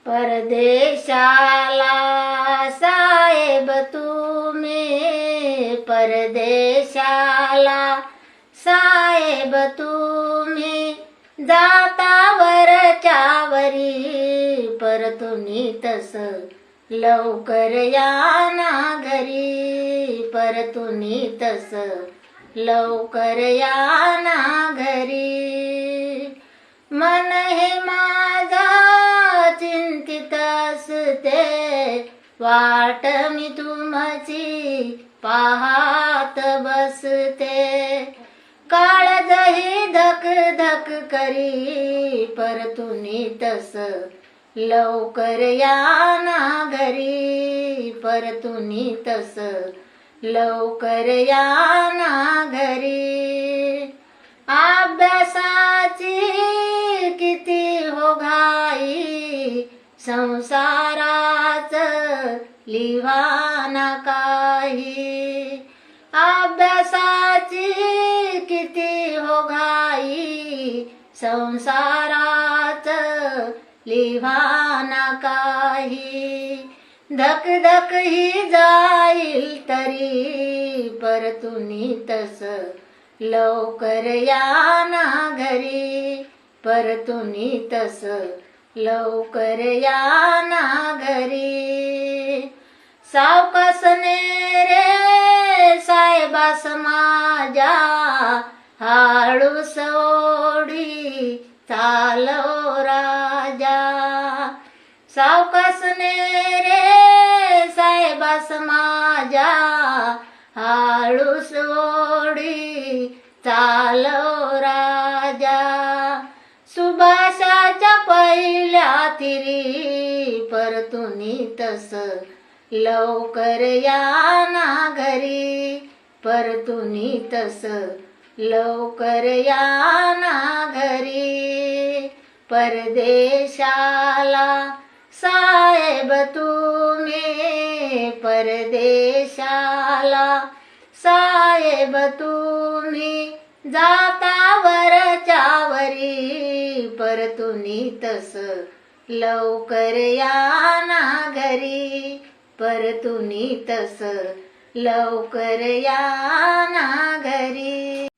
परदेशाला साहेब तुम्ही, परदेशाला साहेब तुम्ही, जाता वरच्या वरी, परतुनी तस लवकर या ना घरी, परतुनी तस लवकर या ना घरी. मन हे माझा चिंतित असते, वाट मी तुमची पाहात बसते. काळजही धक धक करी, परतुनी तस लवकर या ना घरी, परतुनी तस लवकर या ना घरी. अभ्यासाची किती हो घाई, संसाराच लिव्हाना काही. अभ्यासाची किती हो घाई, संसाराच लिव्हाना काही. धक धक ही जाईल तरी, परतुनी तस लवकर या ना घरी, परतुनी तस लवकर या ना घरी. सावकाशने रे साहेबास माझ्या, हळूच ओढी चालव राजा. सावकाशने रे साहेबास माझ्या, हळूच ओढी चालव राजा. सुभाषाच्या पहिल्या तिरी, परतुनी तस लवकर या ना घरी, परतुनी तस लवकर या ना घरी. परदेशाला साहेब तुम्ही, परदेशाला साहेब तुम्ही, जाता वरच्या वरी, परतुनी तस लवकर या ना घरी, परतुनी तस लवकर या ना घरी.